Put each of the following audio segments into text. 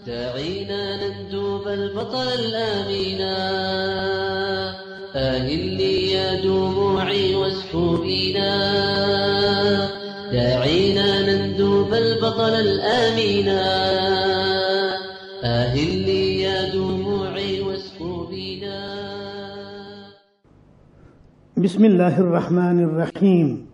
داعينا نندوب البطل الآمينا آهلي يا دموعي واسحوا بينا داعينا نندوب البطل الآمينا آهلي يا دموعي واسحوا بينا. بسم الله الرحمن الرحيم.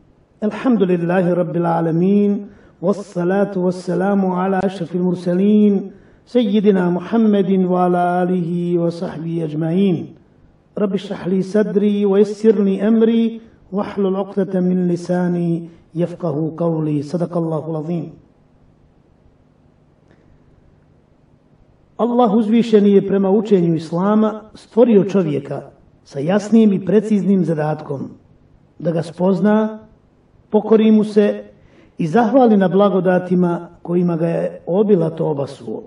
الحمد لله رب العالمين والصلاة والسلام على أشرف المرسلين سيدنا محمد وعلى آله وصحبه أجمعين. رب اشرح لي صدري ويسر لي أمري واحلل عقدة من لساني يفقه قولي. صدق الله العظيم. Allah uzvišeni je prema učenju Islama stvorio čovjeka sa jasnim i preciznim zadatkom da ga spozna, pokori mu se i zahvali na blagodatima kojima ga je obilato obasuo.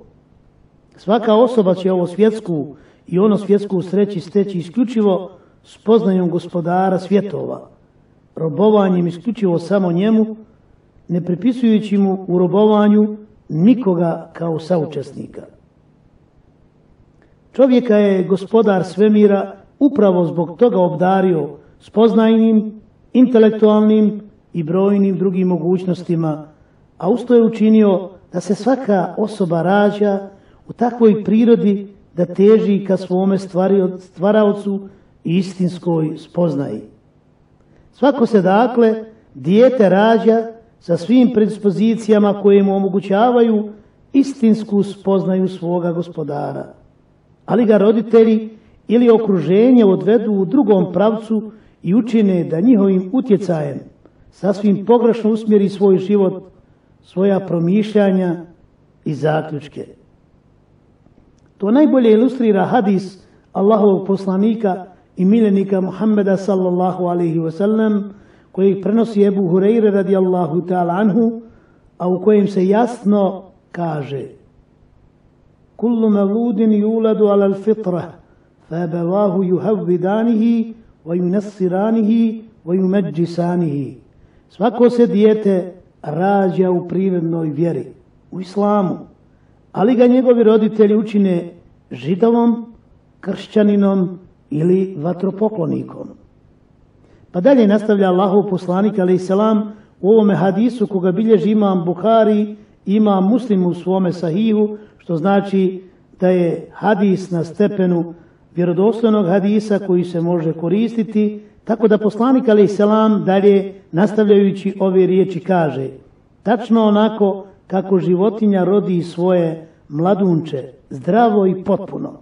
Svaka osoba će ovo svjetsku i ono svjetsku sreći steći isključivo spoznajom gospodara svjetova, robovanjem isključivo samo njemu, ne pripisujući mu u robovanju nikoga kao saučesnika. Čovjeka je gospodar svemira upravo zbog toga obdario spoznajnim, intelektualnim i brojnim drugim mogućnostima, a uz to je učinio da se svaka osoba rađa u takvoj prirodi da teži ka svome stvaraocu i istinskoj spoznaji. Svako se dakle dijete rađa sa svim predispozicijama koje mu omogućavaju istinsku spoznaju svoga gospodara, ali ga roditelji ili okruženje odvedu u drugom pravcu i učine da njihovim utjecajem sasvim pogrešno usmjeri svoj život, svoja promišljanja i zaključke. To najbolje ilustrira hadis Allahovog poslanika i miljenika Muhammeda sallallahu alaihi wasallam, kojeg prenosi Ebu Hureyre radijallahu ta'ala anhu, a u kojem se jasno kaže: Kullu mevludin yuladu ala al-fitra, fa abawahu yuhavvidanihi wa yunassiranihi wa yumajjisanihi. Svako se dijete rađa u prirodnoj vjeri, u islamu, ali ga njegovi roditelji učine židovom, kršćaninom ili vatropoklonikom. Pa dalje nastavlja Allahov poslanik alejhi selam u ovome hadisu koga bilježi imam Buhari i imam Muslim u svome sahihu, što znači da je hadis na stepenu vjerodostojnog hadisa koji se može koristiti, tako da poslanik alejhi selam dalje nastavljajući ove riječi kaže: tačno onako kako životinja rodi svoje mladunče, zdravo i potpuno.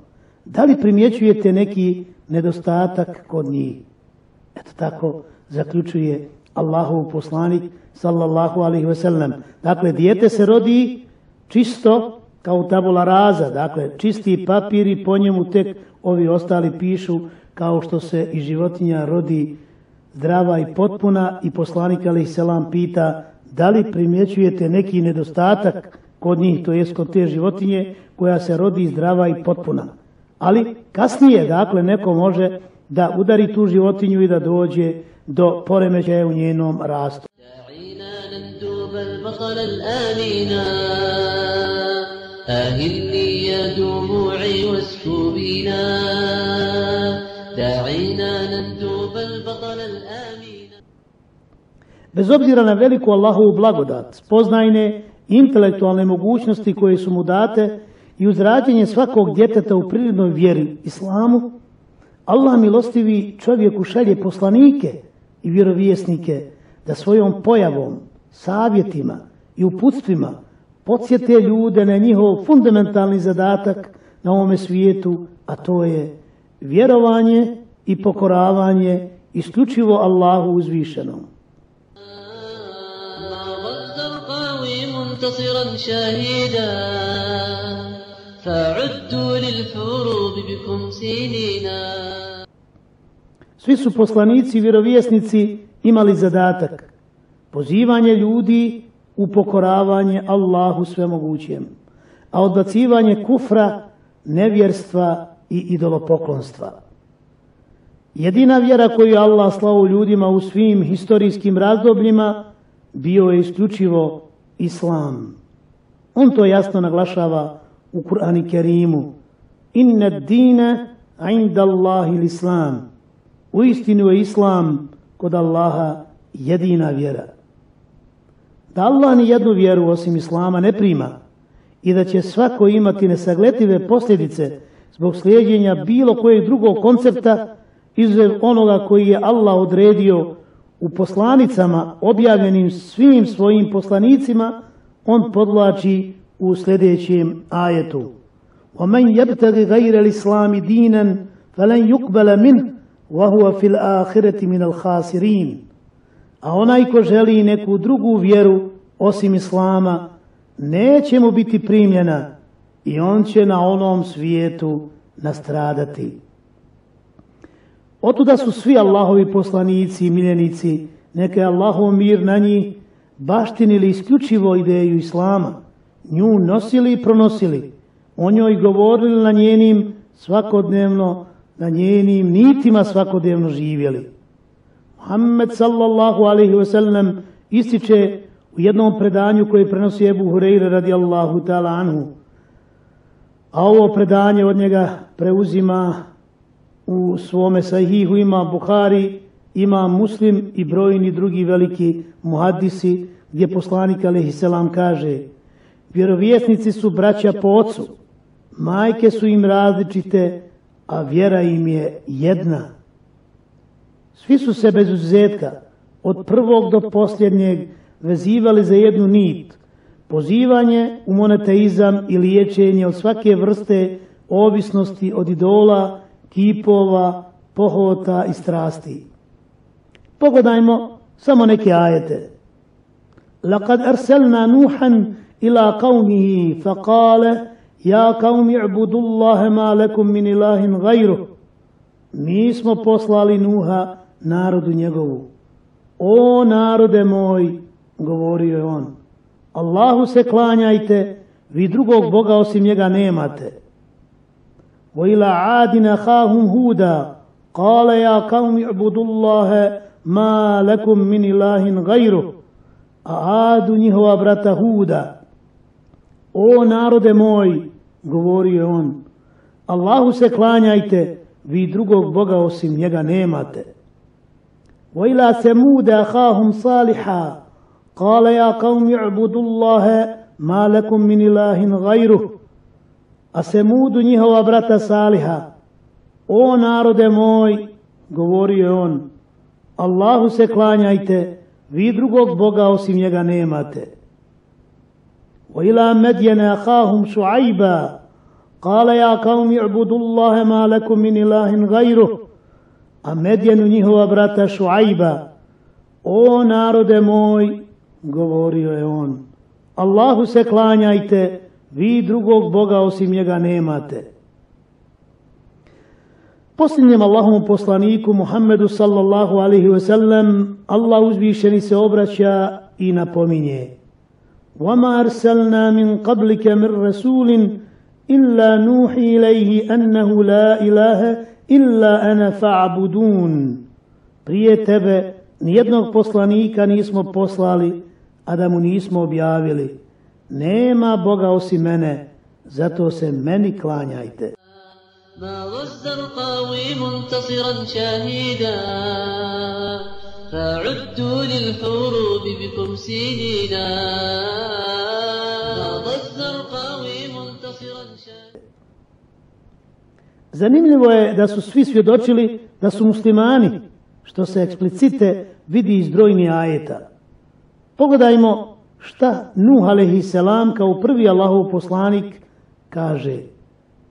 Da li primjećujete neki nedostatak kod njih? Eto tako zaključuje Allahov poslanik sallallahu alaihi ve sellem. Dakle, dijete se rodi čisto kao tabula rasa, dakle čisti papir i po njemu tek ovi ostali pišu, kao što se i životinja rodi zdrava i potpuna. I poslanik alejhi selam pita: da li primjećujete neki nedostatak kod njih, to jest kod te životinje koja se rodi zdrava i potpuna? Ali kasnije, dakle, neko može da udari tu životinju i da dođe do poremećaja u njenom rastu. Bez obzira na veliku Allahovu blagodat, spoznajne i intelektualne mogućnosti koje su mu date i uz rađenje svakog djeteta u prirodnoj vjeri, islamu, Allah milostivi čovjeku šalje poslanike i vjerovjesnike da svojom pojavom, savjetima i uputstvima podsjete ljude na njihov fundamentalni zadatak na ovome svijetu, a to je vjerovanje i pokoravanje isključivo Allahu uzvišenom. Svi su poslanici i vjerovjesnici imali zadatak pozivanje ljudi u pokoravanje Allahu svemogućem, a odbacivanje kufra, nevjerstva i idolopoklonstva. Jedina vjera koju je Allah slao ljudima u svim historijskim razdobljima bio je isključivo Islam. On to jasno naglašava u Kur'anu Kerimu: Inna ad-dina inda Allahi l-Islam. Uistinu je Islam kod Allaha jedina vjera. Da Allah ni jednu vjeru osim Islama ne prima i da će svako imati nesagledive posljedice zbog slijeđenja bilo kojeg drugog koncepta izuzev onoga koji je Allah odredio u poslanicama objavljenim svim svojim poslanicima, on podvlači u sljedećem ajetu: وَمَنْ يَبْتَغِ غَيْرَ الْإِسْلَامِ دِينًا فَلَنْ يُقْبَلَ مِنْهُ وَهُوَ فِي الْآخِرَةِ مِنَ الْخَاسِرِينَ. A onaj ko želi neku drugu vjeru osim Islama, neće mu biti primljena i on će na onom svijetu nastradati. Otuda su svi Allahovi poslanici i miljenici, neka je Allahov mir na njih, baštinili isključivo ideju Islama, nju nosili i pronosili, o njoj govorili na njenim svakodnevno, na njenim nitima svakodnevno živjeli. Muhammed sallallahu alaihi wa sallam ističe u jednom predanju koje prenosi Ebu Hureyre radijallahu ta'ala anhu, a ovo predanje od njega preuzima u svome sahihu ima Buhari, ima Muslim i brojni drugi veliki muhadisi, gdje poslanik alejhi selam kaže: vjerovjesnici su braća po ocu, majke su im različite, a vjera im je jedna. Svi su se bez izuzetka od prvog do posljednjeg vezivali za jednu nit: pozivanje u monoteizam i liječenje od svake vrste ovisnosti od idola, kipova, pohota i strasti. Pogledajmo samo neke ajete. لَقَدْ أَرْسَلْنَا نُوحًا إِلَىٰ قَوْمِهِ فَقَالَ يَا قَوْمِ اعْبُدُوا اللَّهَ مَا لَكُمْ مِنْ إِلَٰهٍ غَيْرُهُ. Mi smo poslali Nuha narodu njegovu: o narode moj, govorio je on, Allahu se klanjajte, vi drugog Boga osim njega nemate. وَإِلَىٰ عَادٍ أَخَاهُمْ هُودًا قَالَ يَا قَوْمِ اعْبُدُوا اللَّهَ مَا لَكُمْ مِنْ إِلَٰهٍ غَيْرُهُ. A Adu njihova brata Huda: o narode moj, govorio je on, Allahu se klanjajte, vi drugog Boga osim njega nemate. وَإِلَىٰ ثَمُودَ أَخَاهُمْ صَالِحًا قَالَ يَا قَوْمِ اعْبُدُوا اللَّهَ مَا لَكُمْ مِنْ إِلَٰهٍ غَيْرُهُ. A Semudu njihova brata Saliha: o narode moj, govorio je on, Allahu se klanjajte, vi drugog Boga osim njega nemate. وَإِلَىٰ مَدْيَنَ أَخَاهُمْ شُعَيْبًا قَالَ يَا قَوْمِ اعْبُدُوا اللَّهَ مَا لَكُمْ مِنْ إِلَٰهٍ غَيْرُهُ. A Medjenu njihova brata Šuajba: o narode moj, govorio je on, Allahu se klanjajte, vi drugog Boga osim njega nemate. Posljednjem Allahovom poslaniku Muhammedu sallallahu alaihi wa sallam Allah uzvišeni se obraća i napominje: وَمَا أَرْسَلْنَا مِنْ قَبْلِكَ مِنْ رَسُولٍ إِلَّا نُوحِي إِلَيْهِ أَنَّهُ لَا إِلَهَ إِلَّا أَنَا فَاعْبُدُونَ. Prije tebe nijednog poslanika nismo poslali, a da mu nismo objavili: nema Boga osim mene, zato se meni klanjajte. ماض الزرقاوي منتصرا شاهدا فعدوا للحروب بكم سنينا. ماض الزرقاوي منتصرا شاهدا. Zanimljivo je da su svi svjedočili da su muslimani, što se eksplicite vidi iz brojnih ajeta. Pogledajmo šta Nuh alejhi selam kao prvi Allahov poslanik kaže: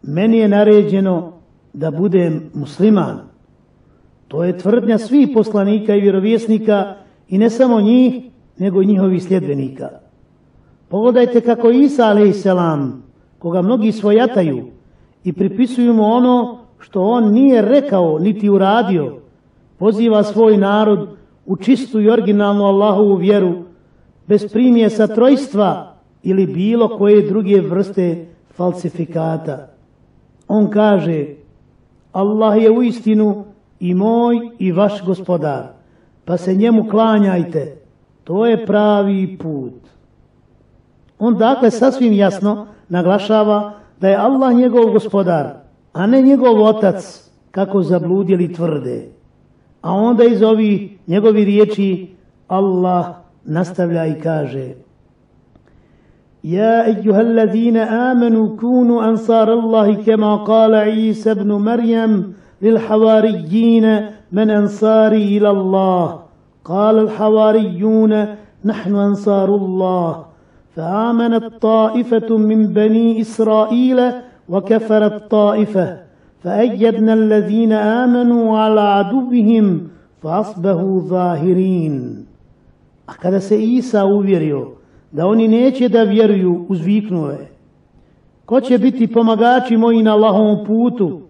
meni je naređeno da budem musliman. To je tvrdnja svih poslanika i vjerovjesnika, i ne samo njih, nego i njihovih sljedbenika. Pogledajte kako Isa alejhi selam, koga mnogi svojataju i pripisuju mu ono što on nije rekao niti uradio, poziva svoj narod u čistu i originalnu Allahovu vjeru, bez primjesa trojstva ili bilo koje druge vrste falsifikata. On kaže: Allah je uistinu i moj i vaš gospodar, pa se njemu klanjajte, to je pravi put. On dakle sasvim jasno naglašava da je Allah njegov gospodar, a ne njegov otac, kako zabludjeli tvrde. A onda iz ovih njegovi riječi Allah nastavlja i kaže: Ja ejuhallazina amanu kunu ansar Allahi kema kala Isa ibn Maryam lil havarijina men ansari ila Allah. Kala al havarijuna nahnu ansaru Allah. فآمنت طائفة من بني إسرائيل وكفرت طائفة فأيدنا الذين آمنوا على عدوهم فأصبحوا ظاهرين. A kada se Isa uvjerio da oni neće da vjeruju, uzviknuo je: Ko će biti pomagači moji na Allahovom putu?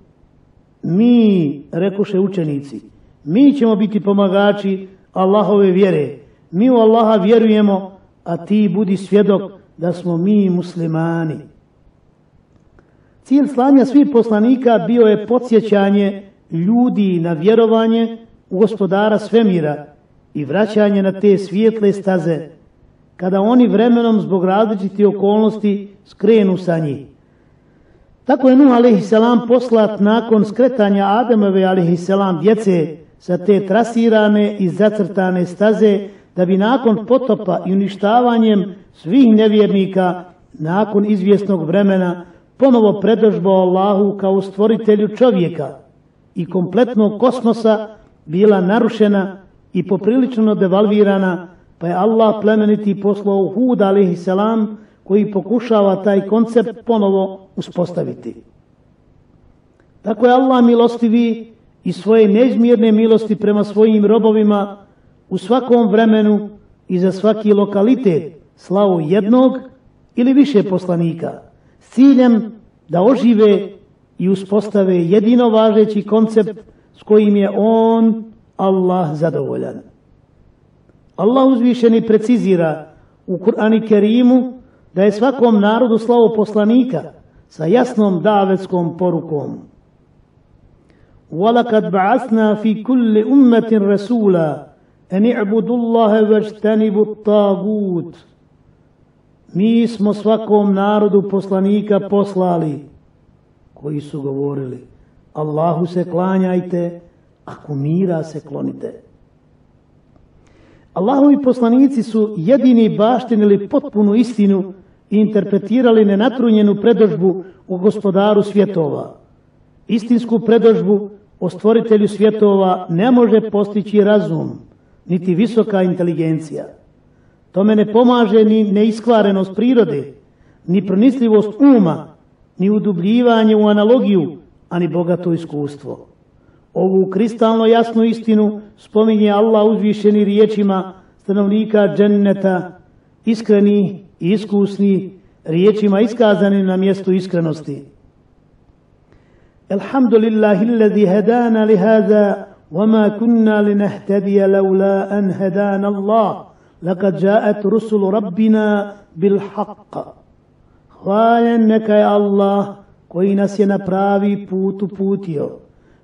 Mi, rekoše učenici, mi ćemo biti pomagači Allahove vjere. Mi u Allaha vjerujemo, a ti budi svjedok da smo mi muslimani. Cilj slanja svih poslanika bio je podsjećanje ljudi na vjerovanje u gospodara svemira i vraćanje na te svijetle staze, kada oni vremenom zbog različitih okolnosti skrenu sa njih. Tako je Nuh a.s. poslat nakon skretanja Ademove a.s. djece sa te trasirane i zacrtane staze, da bi nakon potopa i uništavanjem svih nevjernika, nakon izvjesnog vremena, ponovo predožbao Allahu kao stvoritelju čovjeka i kompletnog kosmosa bila narušena i poprilično devalvirana, pa je Allah plemeniti poslao Huda a.s. koji pokušava taj koncept ponovo uspostaviti. Tako je Allah milostivi i svoje neizmjerne milosti prema svojim robovima u svakom vremenu i za svaki lokalitet slao jednog ili više poslanika s ciljem da ožive i uspostave jedino važeći koncept s kojim je on, Allah, zadovoljan. Allah uzvišeni precizira u Kur'anu Kerimu da je svakom narodu slao poslanika sa jasnom davetskom porukom. وَلَقَدْ بَعَثْنَا فِي كُلِّ أُمَّةٍ رَسُولًا أَنِ اعْبُدُوا اللَّهَ وَاجْتَنِبُوا الطَّاغُوتَ. Mi smo svakom narodu poslanika poslali koji su govorili: Allahu se klanjajte, a kumira se klonite. Allahovi poslanici su jedini baštinili potpunu istinu i interpretirali nenatrunjenu predodžbu o gospodaru svjetova. Istinsku predodžbu o stvoritelju svjetova ne može postići razum, niti visoka inteligencija. Tome ne pomaže ni neiskvarenost prirode, ni pronicljivost uma, ni udubljivanje u analogiju, ani bogato iskustvo. Ovu kristalno jasnu istinu spominje Allah uzvišeni riječima stanovnika dženneta, iskreni i iskusni, riječima iskazanim na mjestu iskrenosti. Alhamdulillahi alladhi hadana li hada wama kunna linahtadiya laula an hadana Allah laqad ja'at rusulu rabbina bil haqq. Hvaljen neka je Allah koji nas je na pravi put uputio.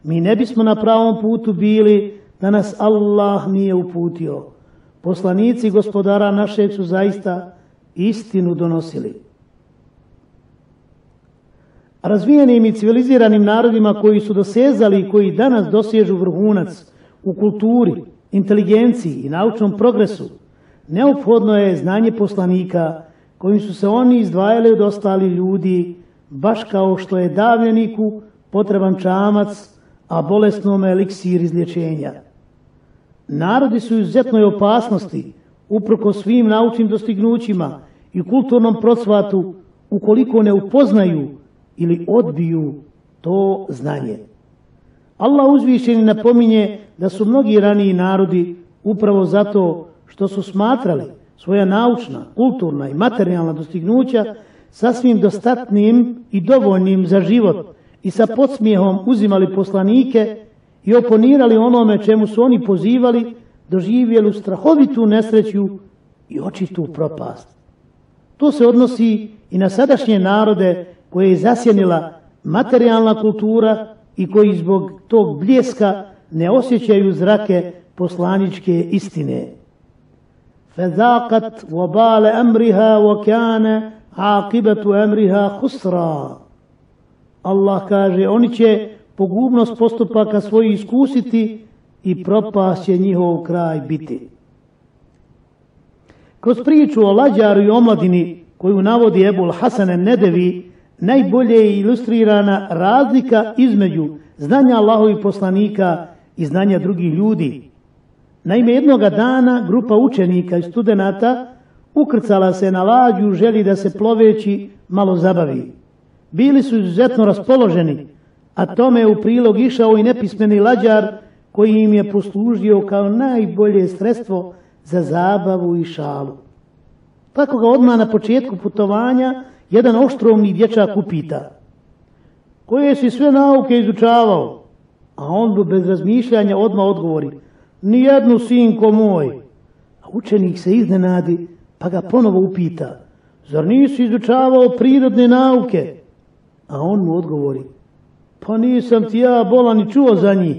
Mi ne bismo na pravom putu bili da nas Allah nije uputio. Poslanici gospodara našeg su zaista istinu donosili. Razvijenim i civiliziranim narodima koji su dosezali i koji danas dosežu vrhunac u kulturi, inteligenciji i naučnom progresu, neophodno je znanje poslanika kojim su se oni izdvajali od ostalih ljudi, baš kao što je davljeniku potreban čamac, a bolesnome eliksir izlječenja. Narodi su u izuzetnoj opasnosti, uprkos svim naučnim dostignućima i kulturnom procvatu, ukoliko ne upoznaju ili odbiju to znanje. Allah uzvišeni napominje da su mnogi raniji narodi upravo zato što su smatrali svoja naučna, kulturna i materijalna dostignuća sasvim dostatnim i dovoljnim za život i sa podsmijehom uzimali poslanike i oponirali onome čemu su oni pozivali, doživjeli strahovitu nesreću i očitu propast. To se odnosi i na sadašnje narode koje je zasjenila materijalna kultura i koji zbog tog bljeska ne osjećaju zrake poslaničke istine. فَذَاقَتْ وَبَالَ أَمْرِهَا وَكَانَ عَاقِبَةُ أَمْرِهَا خُسْرًا. Allah kaže, oni će pogubnost postupaka svojih iskusiti i propast će njihov kraj biti. Kroz priču o lađaru i omladini koju navodi Ebul Hasan en-Nedevi, najbolje je ilustrirana razlika između znanja Allahovih poslanika i znanja drugih ljudi. Naime, jednoga dana grupa učenika i studenata ukrcala se na lađu u želji da se ploveći malo zabavi. Bili su izuzetno raspoloženi, a tome je u prilog išao i nepismeni lađar koji im je poslužio kao najbolje sredstvo za zabavu i šalu. Tako ga odmah na početku putovanja jedan oštrovni dječak upita: koje si sve nauke izučavao? A on mu bez razmišljanja odmah odgovori: nijednu, sinko moj. A učenik se iznenadi pa ga ponovo upita: zar nisi izučavao prirodne nauke? A on mu odgovori: pa nisam ti ja bolan ni čuo za njih.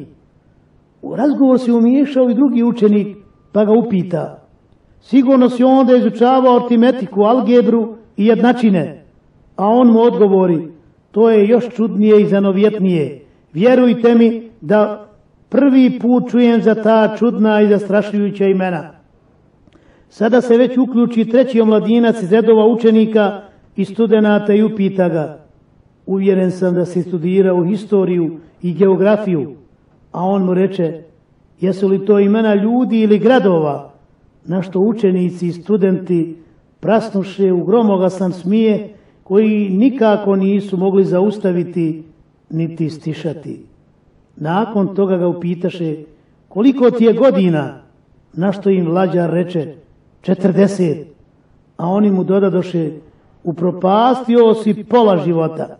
U razgovor se umiješao i drugi učenik pa ga upita: sigurno si onda izučavao aritmetiku, algebru i jednačine? A on mu odgovori: to je još čudnije i zanovjetnije. Vjerujte mi da prvi put čujem za ta čudna i zastrašujuća imena. Sada se već uključi treći omladinac iz redova učenika i studenata i upita ga: uvjeren sam da si studirao historiju i geografiju. A on mu reče: jesu li to imena ljudi ili gradova? Na što učenici i studenti prasnuše u gromoglasan smijeh koji nikako nisu mogli zaustaviti niti stišati. Nakon toga ga upitaše: koliko ti je godina? Na što im lađar reče: 40. A oni mu dodadoše: upropastio si pola života.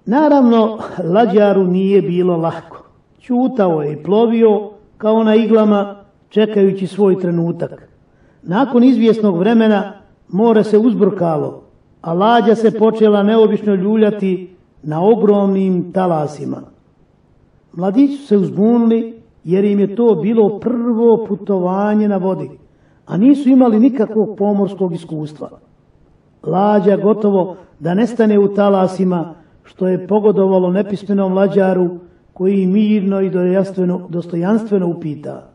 Naravno, lađaru nije bilo lako. Ćutao je i plovio kao na iglama, čekajući svoj trenutak. Nakon izvjesnog vremena more se uzburkalo, a lađa se počela neobično ljuljati na ogromnim talasima. Mladići su se uzbunili jer im je to bilo prvo putovanje na vodi, a nisu imali nikakvog pomorskog iskustva. Lađa gotovo da nestane u talasima, što je pogodovalo nepismenom lađaru koji mirno i dostojanstveno upita: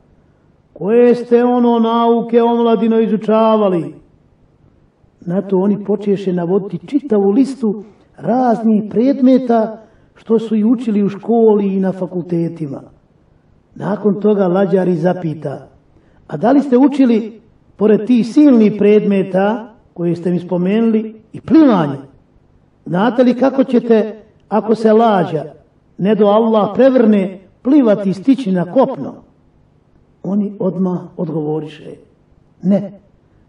koje ste ono nauke omladino izučavali? Na to oni počeše navoditi čitavu listu raznih predmeta što su i učili u školi i na fakultetima. Nakon toga lađar i zapita: a da li ste učili, pored tih silnih predmeta koje ste mi spomenuli, i plivanje? Znate li kako ćete, ako se lađa, ne do Allah prevrne, plivati i stići na kopno? Oni odmah odgovoriše: ne,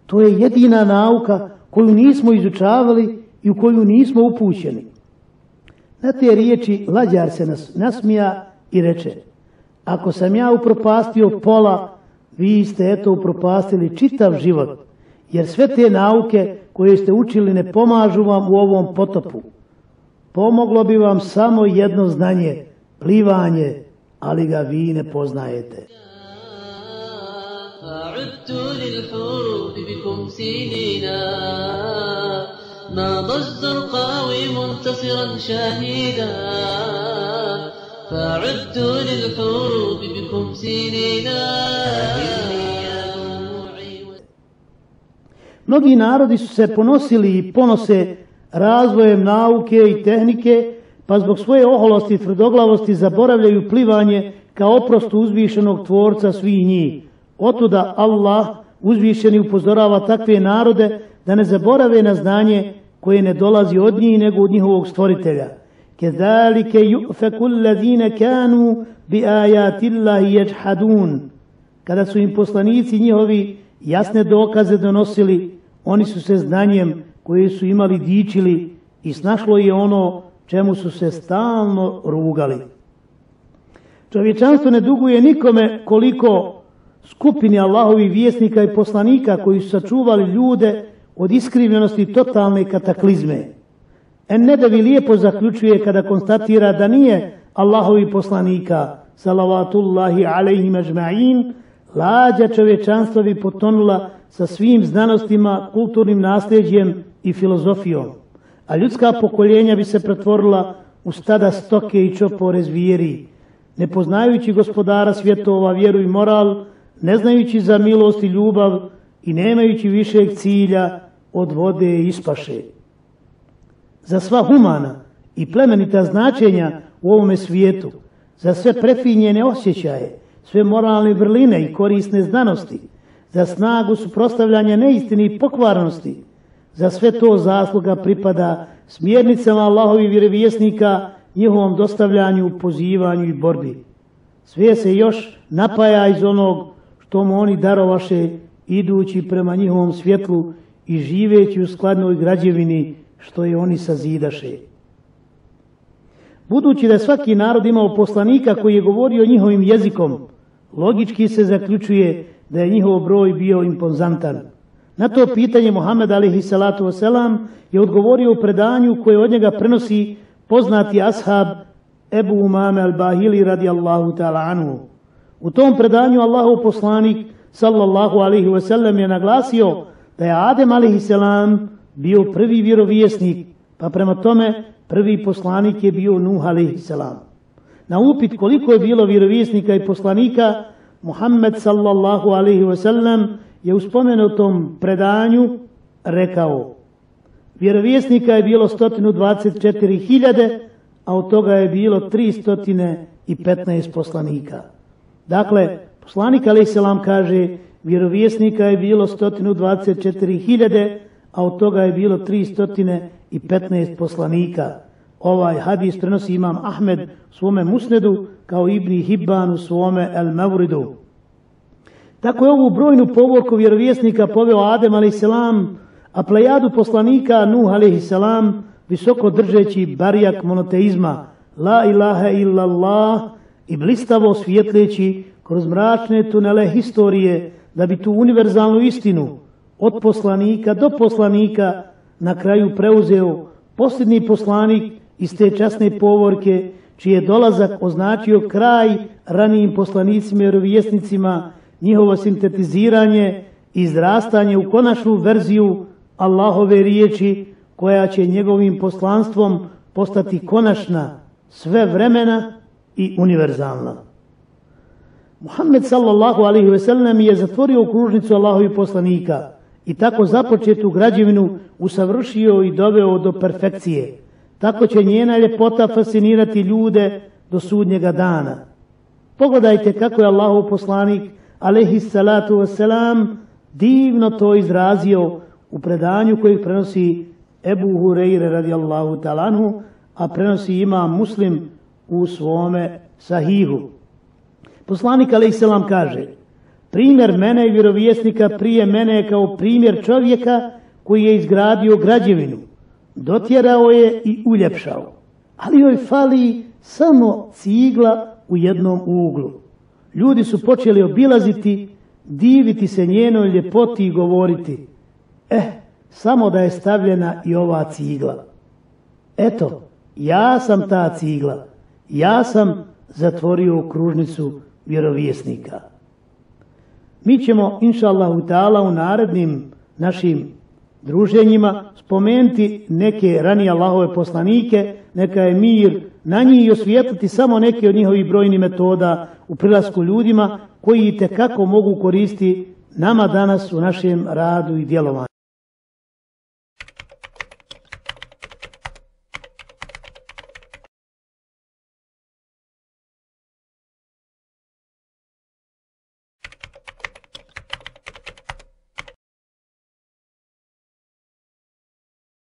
to je jedina nauka koju nismo izučavali i u koju nismo upućeni. Na te riječi lađar se nasmija i reče: ako sam ja upropastio pola, vi ste eto upropastili čitav život, jer sve te nauke koje ste učili ne pomažu vam u ovom potopu. Pomoglo bi vam samo jedno znanje, plivanje, ali ga vi ne poznajete. فعدت للحروب بكم سنينا ناض الزرقاوي منتصرا شهيدا فعدت للحروب بكم سنينا. Mnogi narodi su se ponosili i ponose razvojem nauke i tehnike, pa zbog svoje oholosti i tvrdoglavosti zaboravljaju plivanje kao oprostu uzvišenog tvorca svih njih. Otuda Allah uzvišeni upozorava takve narode da ne zaborave na znanje koje ne dolazi od njih nego od njihovog stvoritelja. Kezalike yu'faku allazina kanu bi ayati Allahi yajhadun. Kada su im poslanici njihovi jasne dokaze donosili, oni su se znanjem koje su imali dičili i snašlo je ono čemu su se stalno rugali. Čovječanstvo ne duguje nikome koliko skupini Allahovih vjesnika i poslanika koji su sačuvali ljude od iskrivljenosti i totalne kataklizme. En-Nedevi lijepo zaključuje kada konstatira da nije Allahovih poslanika, salavatullahi alejhim ajma'in, lađa čovječanstva bi potonula sa svim znanostima, kulturnim nasljeđem i filozofijom. a ljudska pokoljenja bi se pretvorila u stada stoke i čopore zvijeri, ne poznajući gospodara svjetova, vjeru i moral, ne znajući za milost i ljubav i nemajući višeg cilja od vode i ispaše. Za sva humana i plemenita značenja u ovome svijetu, za sve prefinjene osjećaje, sve moralne vrline i korisne znanosti, za snagu suprotstavljanja neistini i pokvarnosti, za sve to zasluga pripada smjernicama Allahovih vjerovjesnika, njihovom dostavljanju, pozivanju i borbi. Sve se još napaja iz onog što mu oni darovaše, idući prema njihovom svjetlu i živeći u skladnoj građevini što je oni sazidaše. Budući da je svaki narod imao poslanika koji je govorio njihovim jezikom, logički se zaključuje da je njihov broj bio impozantan. Na to pitanje Muhammed a.s. je odgovorio u predanju koje od njega prenosi poznati ashab Ebu Umame al-Bahili radijallahu ta'ala anhu. U tom predanju Allahov poslanik sallallahu alaihi wasallam je naglasio da je Adem a.s. bio prvi vjerovjesnik, pa prema tome prvi poslanik je bio Nuh a.s. Na upit koliko je bilo vjerovjesnika i poslanika, Muhammed sallallahu alaihi wasallam je u spomenutom predanju rekao: vjerovjesnika je bilo 124.000, a od toga je bilo 315 poslanika. Dakle, poslanik a.s. kaže vjerovjesnika je bilo 124.000, a od toga je bilo 315 poslanika. Ovaj hadis prenosi imam Ahmed u svome Musnedu, kao Ibn Hibban u svome El Mavridu. Tako je ovu brojnu povorku vjerovjesnika poveo Adem a.s., a plejadu poslanika Nuh a.s. visoko držeći barijak monoteizma, la ilaha illallah, i blistavo svjetleći kroz mračne tunele historije, da bi tu univerzalnu istinu od poslanika do poslanika na kraju preuzeo posljednji poslanik iz te časne povorke, čiji je dolazak označio kraj ranijim poslanicima i vjerovjesnicima, njihovo sintetiziranje i izrastanje u konačnu verziju Allahove riječi, koja će njegovim poslanstvom postati konačna, sve vremena i univerzalna. Muhammed sallallahu alaihi ve sellem je zatvorio kružnicu Allahovih poslanika i tako započetu građevinu usavršio i doveo do perfekcije. Tako će njena ljepota fascinirati ljude do sudnjega dana. Pogledajte kako je Allahov poslanik alejhi salatu vesselam divno to izrazio u predanju kojeg prenosi Ebu Hureyre radijallahu ta'ala anhu, a prenosi imam Muslim u svome sahihu. Poslanik alejhi selam kaže: primjer mene i vjerovjesnika prije mene je kao primjer čovjeka koji je izgradio građevinu, dotjerao je i uljepšao, ali joj fali samo cigla u jednom uglu. Ljudi su počeli obilaziti, diviti se njenoj ljepoti i govoriti: samo da je stavljena i ova cigla. Eto, ja sam ta cigla, ja sam zatvorio kružnicu vjerovjesnika. Mi ćemo, inša Allahu ta'ala, u narednim našim druženjima spomenuti neke ranije Allahove poslanike, neka je mir na njih, i osvijetliti samo neke od njihovih brojnih metoda u prilasku ljudima koji itekako mogu koristiti nama danas u našem radu i djelovanju.